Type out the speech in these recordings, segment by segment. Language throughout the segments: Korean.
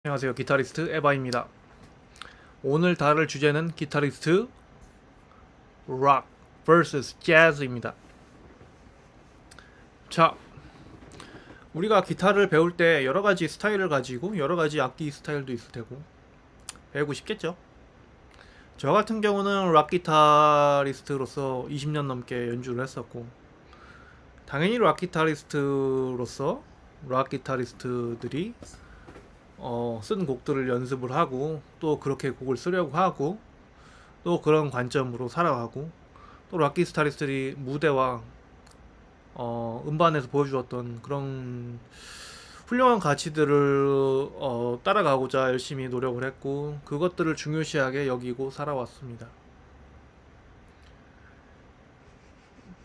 안녕하세요. 기타리스트 에바입니다. 오늘 다룰 주제는 기타리스트 락 vs 재즈입니다. 자, 우리가 기타를 배울 때 여러 가지 스타일을 가지고 여러 가지 악기 스타일도 있을 테고 배우고 싶겠죠? 저 같은 경우는 락 기타리스트로서 20년 넘게 연주를 했었고, 당연히 락 기타리스트로서 락 기타리스트들이 쓴 곡들을 연습을 하고, 또 그렇게 곡을 쓰려고 하고, 또 그런 관점으로 살아가고, 또 락기 스타리스트들이 무대와 음반에서 보여주었던 그런 훌륭한 가치들을 따라가고자 열심히 노력을 했고, 그것들을 중요시하게 여기고 살아왔습니다.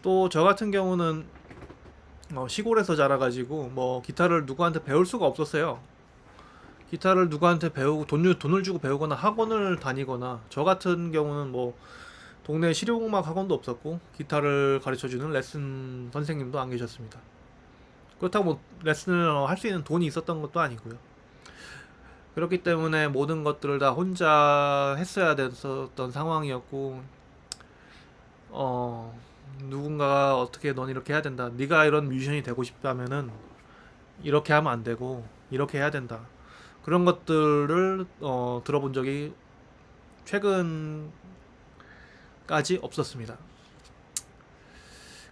또 저 같은 경우는 시골에서 자라가지고 뭐 기타를 누구한테 배울 수가 없었어요. 기타를 누구한테 배우고 돈을 주고 배우거나 학원을 다니거나, 저 같은 경우는 뭐 동네 실용음악 학원도 없었고 기타를 가르쳐주는 레슨 선생님도 안 계셨습니다. 그렇다고 뭐 레슨을 할 수 있는 돈이 있었던 것도 아니고요. 그렇기 때문에 모든 것들을 다 혼자 했어야 됐었던 상황이었고, 어 누군가가 어떻게 넌 이렇게 해야 된다, 네가 이런 뮤지션이 되고 싶다면은 이렇게 하면 안 되고 이렇게 해야 된다, 그런 것들을 들어본 적이 최근까지 없었습니다.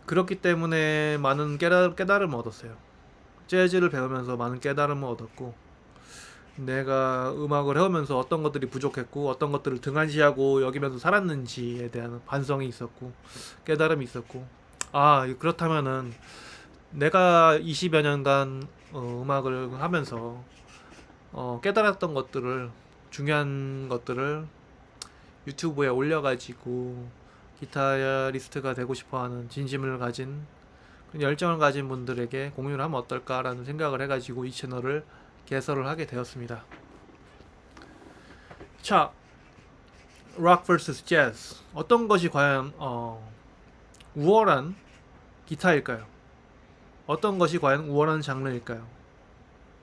그렇기 때문에 많은 깨달음을 얻었어요. 재즈를 배우면서 많은 깨달음을 얻었고, 내가 음악을 해오면서 어떤 것들이 부족했고 어떤 것들을 등한시하고 여기면서 살았는지에 대한 반성이 있었고, 깨달음이 있었고, 아 그렇다면은 내가 20여 년간 음악을 하면서 깨달았던 것들을, 중요한 것들을 유튜브에 올려가지고 기타리스트가 되고 싶어하는 진심을 가진, 열정을 가진 분들에게 공유를 하면 어떨까라는 생각을 해가지고 이 채널을 개설을 하게 되었습니다. 자, 락 vs 재즈, 어떤 것이 과연 우월한 기타일까요? 어떤 것이 과연 우월한 장르일까요?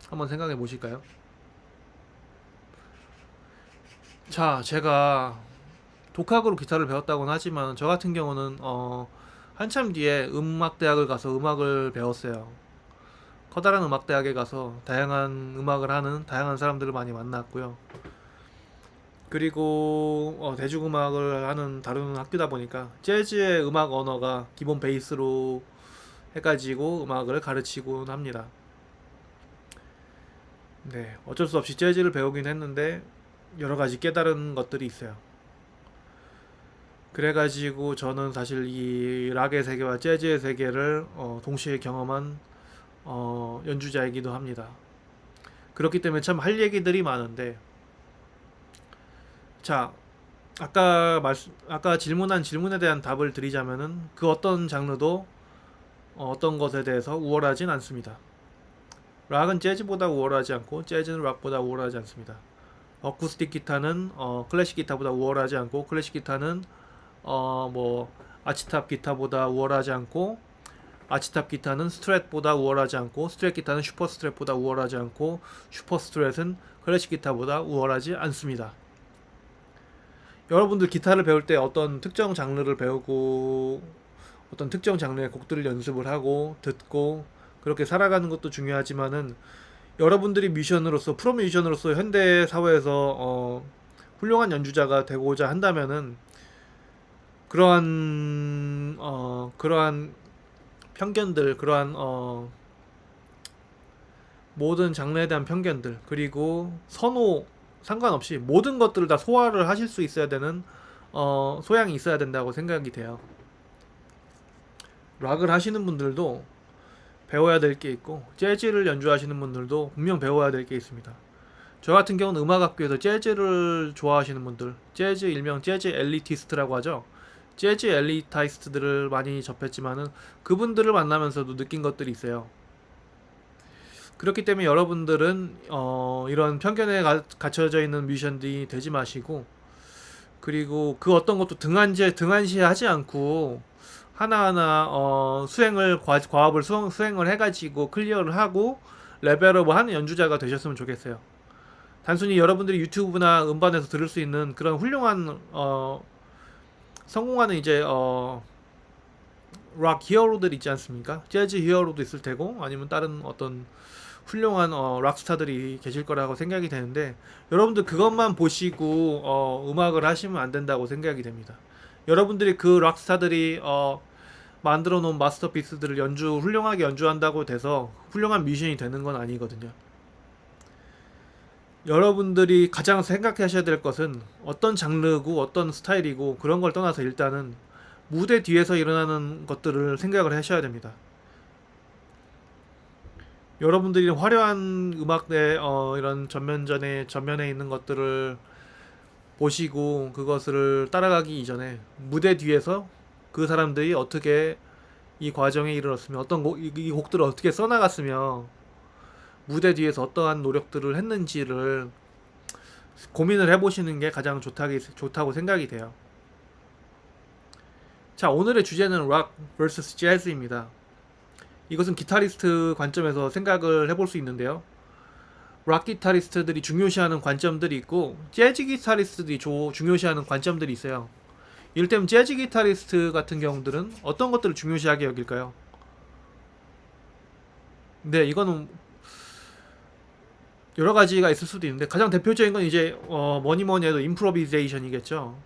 한번 생각해 보실까요? 자, 제가 독학으로 기타를 배웠다고는 하지만 저 같은 경우는 한참 뒤에 음악대학을 가서 음악을 배웠어요. 커다란 음악대학에 가서 다양한 음악을 하는 다양한 사람들을 많이 만났고요. 그리고 대중음악을 하는 다루는 학교다 보니까 재즈의 음악 언어가 기본 베이스로 해가지고 음악을 가르치곤 합니다. 네, 어쩔 수 없이 재즈를 배우긴 했는데 여러 가지 깨달은 것들이 있어요. 그래가지고 저는 사실 이 락의 세계와 재즈의 세계를 동시에 경험한 연주자이기도 합니다. 그렇기 때문에 참 할 얘기들이 많은데, 자, 아까 질문한 질문에 대한 답을 드리자면은 그 어떤 장르도 어떤 것에 대해서 우월하진 않습니다. 락은 재즈보다 우월하지 않고 재즈는 락보다 우월하지 않습니다. 어쿠스틱 기타는 클래식 기타보다 우월하지 않고, 클래식 기타는 뭐 아치탑 기타보다 우월하지 않고, 아치탑 기타는 스트랫보다 우월하지 않고, 스트랫 기타는 슈퍼 스트랫보다 우월하지 않고, 슈퍼 스트랫은 클래식 기타보다 우월하지 않습니다. 여러분들 기타를 배울 때 어떤 특정 장르를 배우고 어떤 특정 장르의 곡들을 연습을 하고 듣고 그렇게 살아가는 것도 중요하지만은, 여러분들이 뮤지션으로서, 프로 뮤지션으로서 현대 사회에서 훌륭한 연주자가 되고자 한다면은 그러한 편견들, 그러한 모든 장르에 대한 편견들, 그리고 선호 상관없이 모든 것들을 다 소화를 하실 수 있어야 되는 소양이 있어야 된다고 생각이 돼요. 락을 하시는 분들도 배워야 될 게 있고, 재즈를 연주하시는 분들도 분명 배워야 될 게 있습니다. 저 같은 경우는 음악학교에서 재즈를 좋아하시는 분들, 재즈 일명 재즈 엘리티스트라고 하죠. 재즈 엘리타이스트들을 많이 접했지만은 그분들을 만나면서도 느낀 것들이 있어요. 그렇기 때문에 여러분들은 이런 편견에 갇혀져 있는 뮤지션들이 되지 마시고, 그리고 그 어떤 것도 등한시하지 않고 하나하나 과업을 수행을 해가지고 클리어를 하고 레벨업을 하는 연주자가 되셨으면 좋겠어요. 단순히 여러분들이 유튜브나 음반에서 들을 수 있는 그런 훌륭한 성공하는 이제 락 히어로들 있지 않습니까? 재즈 히어로도 있을 테고 아니면 다른 어떤 훌륭한 락스타들이 계실 거라고 생각이 되는데 여러분들 그것만 보시고 음악을 하시면 안 된다고 생각이 됩니다. 여러분들이 그 락스타들이 만들어 놓은 마스터피스들을 훌륭하게 연주한다고 돼서 훌륭한 뮤지션이 되는 건 아니거든요. 여러분들이 가장 생각하셔야 될 것은 어떤 장르고 어떤 스타일이고 그런 걸 떠나서 일단은 무대 뒤에서 일어나는 것들을 생각을 하셔야 됩니다. 여러분들이 화려한 음악의 이런 전면에 있는 것들을 보시고 그것을 따라가기 이전에 무대 뒤에서 그 사람들이 어떻게 이 과정에 이르렀으며 이 곡들을 어떻게 써나갔으며 무대 뒤에서 어떠한 노력들을 했는지를 고민을 해보시는 게 가장 좋다고 생각이 돼요. 자, 오늘의 주제는 락 vs 재즈입니다. 이것은 기타리스트 관점에서 생각을 해볼 수 있는데요. 락 기타리스트들이 중요시하는 관점들이 있고 재즈 기타리스트들이 중요시하는 관점들이 있어요. 이를테면 재즈 기타리스트 같은 경우들은 어떤 것들을 중요시하게 여길까요? 네, 이거는 여러 가지가 있을 수도 있는데 가장 대표적인 건 이제 뭐니 뭐니 해도 임프로비제이션이겠죠.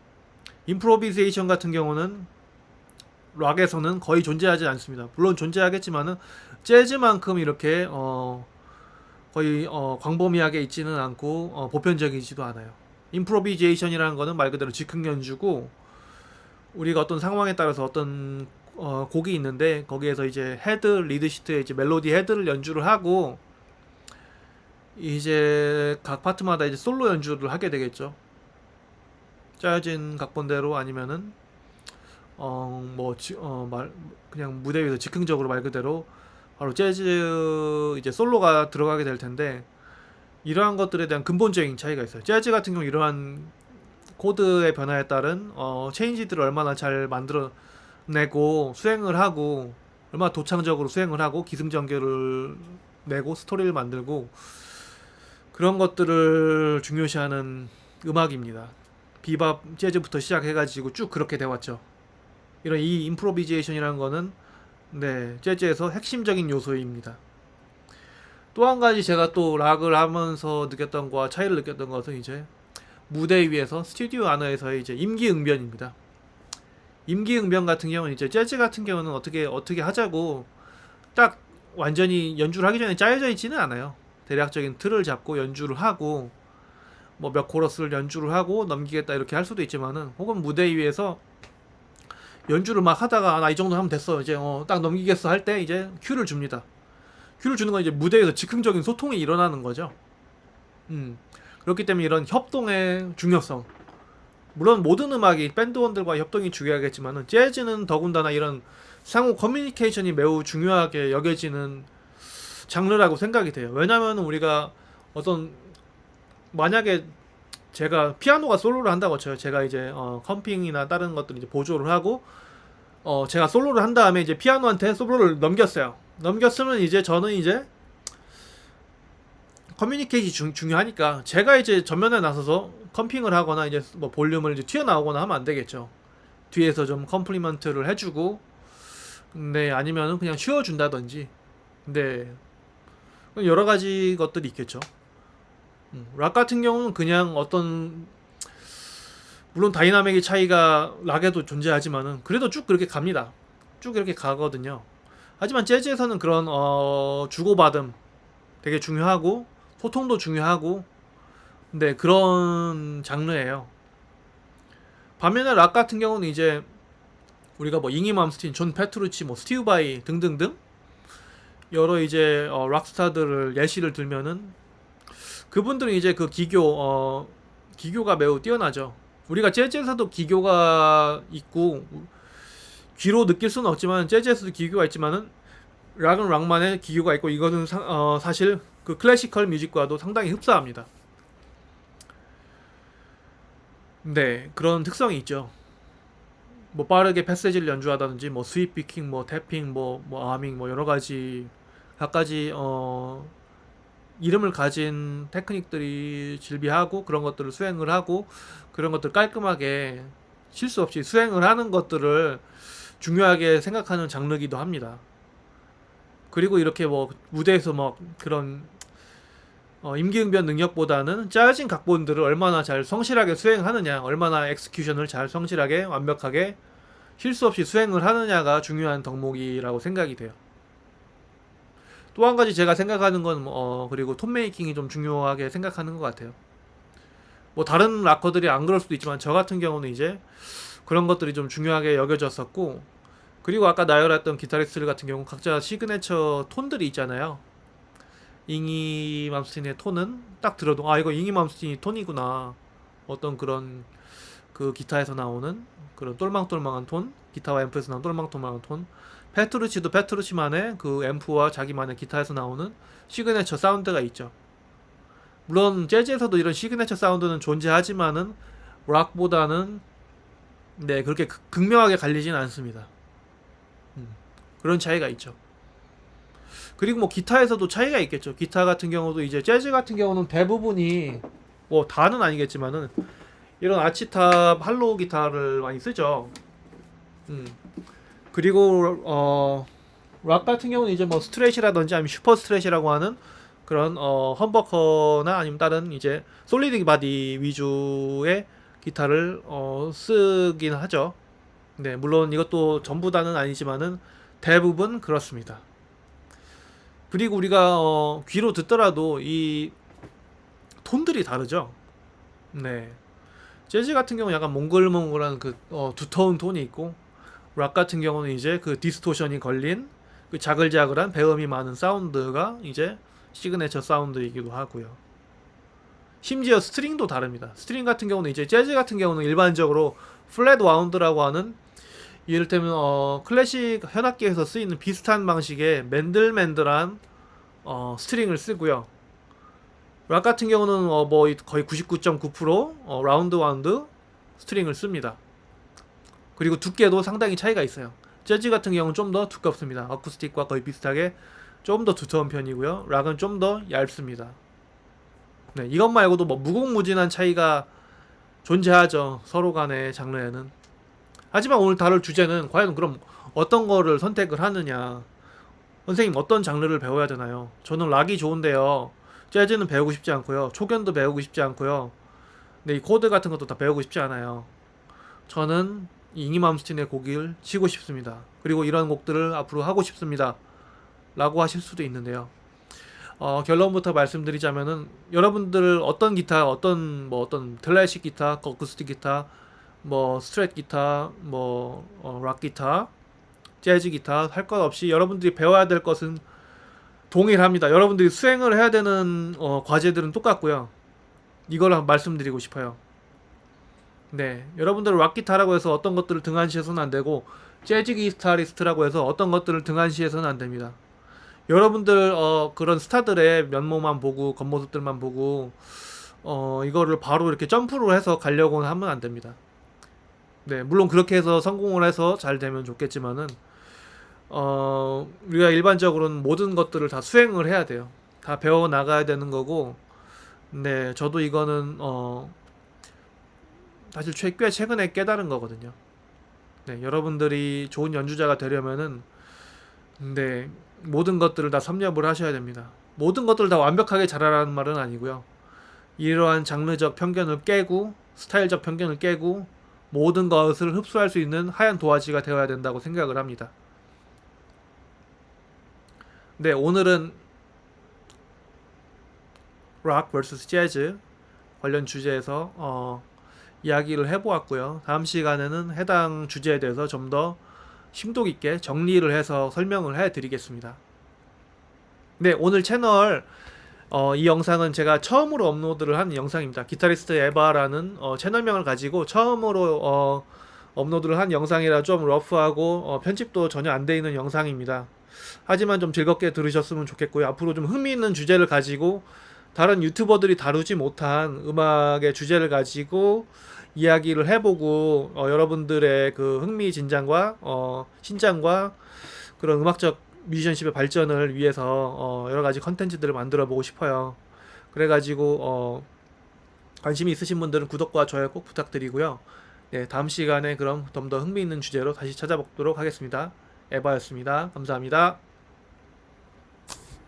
임프로비제이션 같은 경우는 락에서는 거의 존재하지 않습니다. 물론 존재하겠지만은 재즈만큼 이렇게 거의 광범위하게 있지는 않고 보편적이지도 않아요. 임프로비제이션이라는 거는 말 그대로 즉흥 연주고 우리가 어떤 상황에 따라서 어떤 곡이 있는데 거기에서 이제 리드 시트에 이제 멜로디 헤드를 연주를 하고 이제 각 파트마다 이제 솔로 연주를 하게 되겠죠. 짜여진 각본대로 아니면은 그냥 무대 위에서 즉흥적으로 말 그대로 바로 재즈 이제 솔로가 들어가게 될 텐데 이러한 것들에 대한 근본적인 차이가 있어요. 재즈 같은 경우 이러한 코드의 변화에 따른 체인지들을 얼마나 잘 만들어내고 수행을 하고 얼마나 도창적으로 수행을 하고 기승전결을 내고 스토리를 만들고 그런 것들을 중요시하는 음악입니다. 비밥, 재즈부터 시작해가지고 쭉 그렇게 돼왔죠. 이런 이 임프로비제이션이라는 거는 네, 재즈에서 핵심적인 요소입니다. 또 한 가지 제가 또 락을 하면서 느꼈던 거와 차이를 느꼈던 것은 이제 무대 위에서 스튜디오 안에서의 이제 임기응변입니다. 임기응변 같은 경우는 이제 재즈 같은 경우는 어떻게 하자고 딱 완전히 연주를 하기 전에 짜여져 있지는 않아요. 대략적인 틀을 잡고 연주를 하고 뭐 몇 코러스를 연주를 하고 넘기겠다 이렇게 할 수도 있지만은 혹은 무대 위에서 연주를 막 하다가 나 이 정도 하면 됐어 이제 딱 넘기겠어 할 때 이제 큐를 줍니다. 큐를 주는 건 이제 무대에서 즉흥적인 소통이 일어나는 거죠. 그렇기 때문에 이런 협동의 중요성, 물론 모든 음악이 밴드원들과 협동이 중요하겠지만은 재즈는 더군다나 이런 상호 커뮤니케이션이 매우 중요하게 여겨지는 장르라고 생각이 돼요. 왜냐면 우리가 어떤 만약에 제가 피아노가 솔로를 한다고 쳐요. 제가 이제 컴핑이나 다른 것들 이제 보조를 하고 제가 솔로를 한 다음에 이제 피아노한테 솔로를 넘겼어요. 넘겼으면 이제 저는 이제 커뮤니케이션이 중요하니까 제가 이제 전면에 나서서 컴핑을 하거나 이제 뭐 볼륨을 이제 튀어나오거나 하면 안 되겠죠. 뒤에서 좀 컴플리먼트를 해주고 네 아니면은 그냥 쉬어준다든지 네 여러 가지 것들이 있겠죠. 락 같은 경우는 그냥 어떤 물론 다이나믹의 차이가 락에도 존재하지만은 그래도 쭉 그렇게 갑니다. 쭉 이렇게 가거든요. 하지만 재즈에서는 그런 주고받음 되게 중요하고 소통도 중요하고 네 그런 장르예요. 반면에 락 같은 경우는 이제 우리가 뭐 잉이 맘스틴, 존 페트루치, 뭐 스티브 바이 등등등 여러 이제 락스타들을 예시를 들면은 그분들은 이제 그 기교가 매우 뛰어나죠. 우리가 재즈에서도 기교가 있고 귀로 느낄 수는 없지만 재즈에서도 기교가 있지만은 락은 락만의 기교가 있고 이것은 사실 그 클래시컬 뮤직과도 상당히 흡사합니다. 네, 그런 특성이 있죠. 뭐 빠르게 패세지를 연주하다든지 뭐 스윗 피킹, 뭐 태핑, 뭐 아밍, 뭐 여러 가지 각가지 이름을 가진 테크닉들이 즐비하고 그런 것들을 수행을 하고 그런 것들 깔끔하게 실수 없이 수행을 하는 것들을 중요하게 생각하는 장르기도 합니다. 그리고 이렇게 뭐 무대에서 뭐 그런 임기응변 능력보다는 짜여진 각본들을 얼마나 잘 성실하게 수행하느냐, 얼마나 엑스큐션을 잘 성실하게 완벽하게 실수 없이 수행을 하느냐가 중요한 덕목이라고 생각이 돼요. 또 한 가지 제가 생각하는 건 그리고 톤 메이킹이 좀 중요하게 생각하는 것 같아요. 뭐 다른 락커들이 안 그럴 수도 있지만 저 같은 경우는 이제 그런 것들이 좀 중요하게 여겨졌었고, 그리고 아까 나열했던 기타리스트들 같은 경우 각자 시그네처 톤들이 있잖아요. 잉이 맘스틴의 톤은 딱 들어도 아 이거 잉이 맘스틴이 톤이구나. 어떤 그런 그 기타에서 나오는 그런 똘망똘망한 톤, 기타와 앰프에서 나오는 똘망똘망한 톤. 페트루치도 페트루치만의 그 앰프와 자기만의 기타에서 나오는 시그네처 사운드가 있죠. 물론 재즈에서도 이런 시그네처 사운드는 존재하지만은 락보다는 네 그렇게 극명하게 갈리진 않습니다. 그런 차이가 있죠. 그리고 뭐 기타에서도 차이가 있겠죠. 기타 같은 경우도 이제 재즈 같은 경우는 대부분이 뭐 다는 아니겠지만은 이런 아치탑 할로우 기타를 많이 쓰죠. 그리고 락 같은 경우는 이제 뭐 스트레이시라든지 아니면 슈퍼 스트레이시라고 하는 그런 험버커나 아니면 다른 이제 솔리드 바디 위주의 기타를 쓰긴 하죠. 네, 물론 이것도 전부 다는 아니지만은 대부분 그렇습니다. 그리고 우리가 귀로 듣더라도 이 톤들이 다르죠. 네. 재즈 같은 경우는 약간 몽글몽글한 그 두터운 톤이 있고, 락 같은 경우는 이제 그 디스토션이 걸린 그 자글자글한 배음이 많은 사운드가 이제 시그네처 사운드이기도 하고요. 심지어 스트링도 다릅니다. 스트링 같은 경우는 이제 재즈 같은 경우는 일반적으로 플랫 와운드라고 하는 이를테면 클래식 현악기에서 쓰이는 비슷한 방식의 맨들맨들한 스트링을 쓰고요. 락 같은 경우는 뭐 거의 99.9% 라운드 와운드 스트링을 씁니다. 그리고 두께도 상당히 차이가 있어요. 재즈 같은 경우는 좀 더 두껍습니다. 어쿠스틱과 거의 비슷하게 좀 더 두터운 편이고요. 락은 좀 더 얇습니다. 네, 이것 말고도 뭐 무궁무진한 차이가 존재하죠. 서로 간의 장르에는. 하지만 오늘 다룰 주제는 과연 그럼 어떤 거를 선택을 하느냐. 선생님 어떤 장르를 배워야 되나요? 저는 락이 좋은데요. 재즈는 배우고 싶지 않고요. 초견도 배우고 싶지 않고요. 근데 이 코드 같은 것도 다 배우고 싶지 않아요. 저는 잉이 맘스틴의 곡을 치고 싶습니다. 그리고 이런 곡들을 앞으로 하고 싶습니다. 라고 하실 수도 있는데요. 결론부터 말씀드리자면은 여러분들 어떤 기타, 어떤 클래식 기타, 어쿠스틱 기타, 뭐 스트랫 기타, 뭐 락 기타, 재즈 기타 할 것 없이 여러분들이 배워야 될 것은 동일합니다. 여러분들이 수행을 해야 되는 과제들은 똑같고요. 이걸 말씀드리고 싶어요. 네, 여러분들 락 기타라고 해서 어떤 것들을 등한시해서는 안 되고 재즈 기타리스트라고 해서 어떤 것들을 등한시해서는 안 됩니다. 여러분들 그런 스타들의 면모만 보고 겉모습들만 보고 이거를 바로 이렇게 점프로 해서 가려고 하면 안 됩니다. 네, 물론 그렇게 해서 성공을 해서 잘 되면 좋겠지만은 우리가 일반적으로는 모든 것들을 다 수행을 해야 돼요. 다 배워 나가야 되는 거고, 네, 저도 이거는 사실 꽤 최근에 깨달은 거거든요. 네, 여러분들이 좋은 연주자가 되려면은 네, 모든 것들을 다 섭렵을 하셔야 됩니다. 모든 것들을 다 완벽하게 잘하라는 말은 아니고요. 이러한 장르적 편견을 깨고 스타일적 편견을 깨고 모든 것을 흡수할 수 있는 하얀 도화지가 되어야 된다고 생각을 합니다. 네, 오늘은 락 vs 재즈 관련 주제에서 이야기를 해보았고요. 다음 시간에는 해당 주제에 대해서 좀 더 심도 있게 정리를 해서 설명을 해드리겠습니다. 네, 오늘 채널 이 영상은 제가 처음으로 업로드를 한 영상입니다. 기타리스트 에바라는 채널명을 가지고 처음으로 업로드를 한 영상이라 좀 러프하고 편집도 전혀 안 돼 있는 영상입니다. 하지만 좀 즐겁게 들으셨으면 좋겠고요. 앞으로 좀 흥미있는 주제를 가지고 다른 유튜버들이 다루지 못한 음악의 주제를 가지고 이야기를 해보고 여러분들의 그 흥미진장과 신장과 그런 음악적 뮤지션십의 발전을 위해서 여러 가지 컨텐츠들을 만들어 보고 싶어요. 그래가지고 관심이 있으신 분들은 구독과 좋아요 꼭 부탁드리고요. 네, 다음 시간에 그럼 좀 더 흥미있는 주제로 다시 찾아뵙도록 하겠습니다. 에바였습니다. 감사합니다.